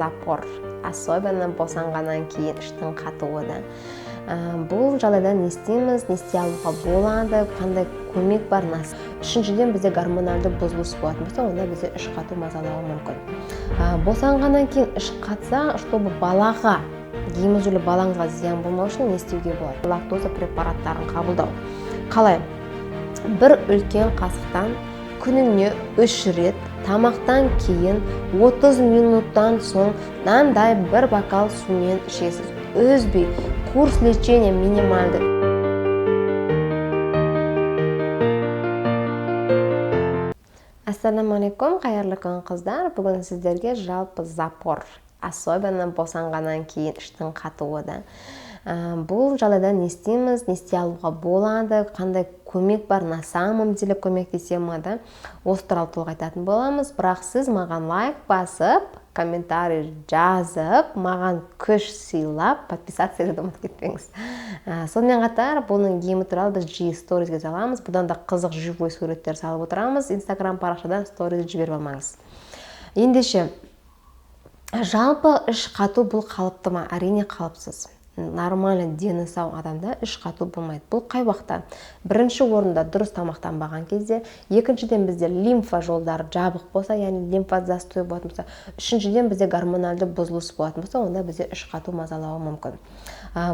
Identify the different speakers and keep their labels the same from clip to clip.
Speaker 1: Запор, особенно босанғаннан кейін іштің қатуы да. Бұл жағдайда не істейміз, не істей алуға болады, қандай көмек бар нас. Үшіншіден бізде гормоналды бұзылыс болатын болса, онда бізде іш қату мазалауы мүмкін. Босанғаннан кейін іш қатса, чтобы балаға, дейміз үлі балаңызға зиян болмау үшін не істеуге болады? Лактоза препараттарын қабылдау. Қалай? Бір үлкен қасықтан күніне 3 рет тамақтан кейін 30 минуттан соң мынандай бір бокал сумен ішесіз. Үзбей, курс лечения минималды. Ассаламу алейкум, қайырлы күн қыздар. Бүгін сіздерге жалпы запор, особенно босанғаннан кейін іштің қатуы да. Бұл жағдайда не істейміз, не істей алуға болады, қандай көмек бар, на самом деле көмек десем да, осы туралы толық айтатын боламыз. Бірақ сіз маған лайк басып, комментарий жазып, маған күш сыйлап, подписаться етуді ұмытып кетпеңіз. Сонымен қатар бұның емі туралы біз жиі сторизге саламыз. Бұдан да қызық живой суреттер салып отырамыз. Инстаграм парақшадан сторизді жіберіп алмаңыз. Ендеше, жалпы іш қату бұл қалыпты ма? Әрине қалыпсыз. Нормально дені сау адамда іш қату болмайды. Бұл қай уақытта? Бірінші орында дұрыс тамақтанбаған кезде, екіншіден бізде лимфа жолдары жабық болса, яғни лимфа застой болатын болса, үшіншіден бізде гормоналды бұзылыс болатын болса, онда бізде іш қату мазалауы мүмкін.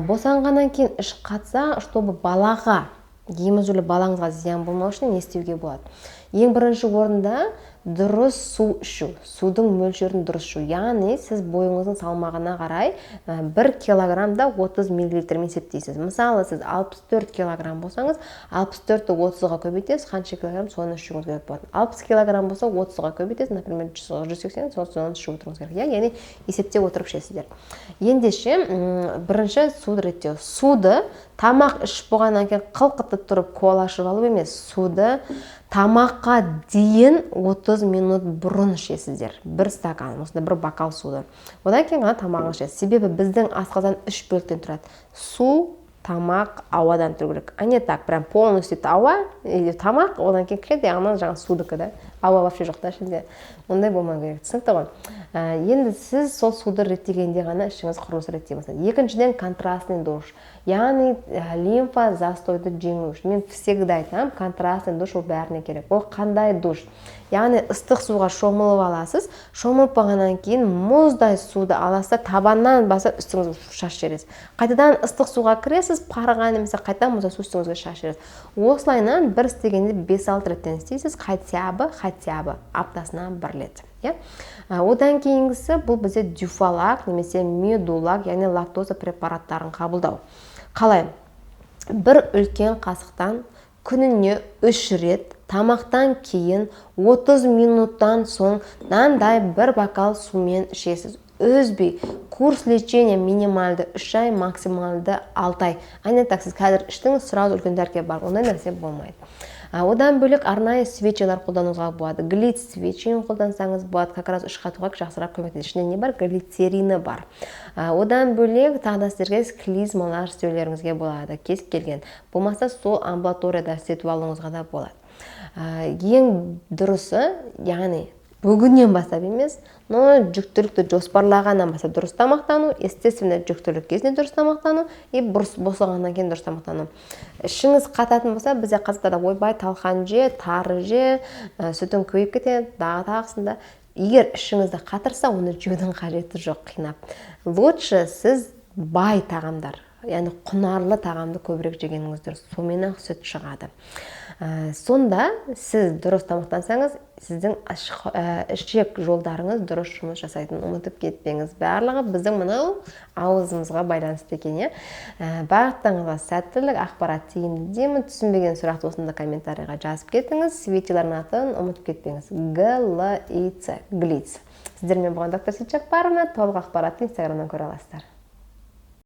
Speaker 1: Босанғаннан кейін іш қатса, чтобы балаға, дейміз үлі балаңызға зиян болмау үшін не істеуге болады? Ең бірінші орында дұрыс су ішу, судың мөлшерін дұрыс ішу. Яғни сіз бойыңыздың салмағына қарай 1 килограммда 30 миллилитр есептейсіз. Мысалы, сіз 64 килограмм болсаңыз, 64-ті 30-ға көбейтесіз, қанша килограмм соны ішуіңіз керек болады. 60 килограмм болса, 30-ға көбейтесіз, например, 180, соны ішу отырыңыз керек. Яғни есептеп отырып ішесіздер. Ендеше, бірінші суды реттеу. Суды тамақ ішіп болғаннан кейін қылқытып тұрып кола ішіп алу емес, суды тамаққа дейін 30 минут бұрын ішесіздер. 1 стакан, осында 1 бокал суды. Одан кейін ғана тамағын ішесіз. Себебі біздің асқазан 3 бөліктен тұрады. Су, тамақ, ауадан тұру керек. А не так, прям полностью ауа, тамақ, одан кейін кішкентай жағынан жаңа судыкі да. Ауа вообще жоқ та ішінде. Ондай болмау керек. Түсінікті ғой. Енді сіз сол суды реттегенде ғана ішіңіз құрылысы реттей бастайды. Екіншіден контрастный душ. Яғни лимфа застойды жеңу үшін. Мен всегда айтам, контрастный душ ол бәріне керек. Ол қандай душ? Яғни ыстық суға шомылып аласыз. Шомылып болғаннан кейін мұздай суды аласыз, табаннан басып үстіңізге шаш жересіз. Қайтадан ыстық суға кіресіз, парыған немесе қайтадан мұздай су үстіңізге шаш жересіз. Осылайынан бір істегенде 5-6 реттен істейсіз, хотя бы аптасына 1 рет. Одан кейінгісі бұл бізде дюфалак немесе медулак, яғни лактоза препараттарын қабылдау. Қалай? Бір үлкен қасықтан күніне 3 рет тамақтан кейін 30 минуттан соң мынандай 1 бокал сумен ішесіз. Үзбей, курс лечения минималды 3 ай, максималды 6 ай. Айна так, сіз қазір іштіңіз, сразу үлкен дәрке бар, ондай нәрсе болмайды. Одан бөлек арнайы свечелер қолдануға болады. Глиц свечен қолдансаңыз болады, как раз іш қатуға жақсырақ көмектеседі. Ішінде не бар? Глицерины бар. Одан бөлек тағы да сіздерге клизмалар істеулеріңізге болады, кез келген. Болмаса сол амбулаторияда істетіп алуыңызға да болады. Ең дұрысы, яғни бүгіннен бастап емес, но жүктілікті жоспарлағаннан бастап дұрыс тамақтану, естественно жүктілік кезінде дұрыс тамақтану, и босағаннан кейін дұрыс тамақтану. Ішіңіз қататын болса, бізде қазақтарда ойбай, талқан же, тары же, сүтін көйіп кетеді, тағысында. Егер ішіңізді қатырса, оны жеудің қажеті жоқ, қинап. Лучше сіз бай тағамдар, яғни құнарлы тағамды көбірек жегеніңіз дұрыс. Сонымен ақ сүт шығады. Сонда сіз дұрыс тамақтансаңыз, сіздің ішек жолдарыңыз дұрыс жұмыс жасайтын, ұмытып кетпеңіз. Барлығы біздің мынау ауызымызға байланысты екен. Бағыттарыңызға сәттілік, ақпарат тиімді деймін. Түсінбеген сұрақты осында комментарийға жазып кетіңіз. Свечелердің атын ұмытып кетпеңіз. Глиц. Сіздермен болған доктор Сейтжаппарова, толық ақпаратты Инстаграмнан көре аласыздар.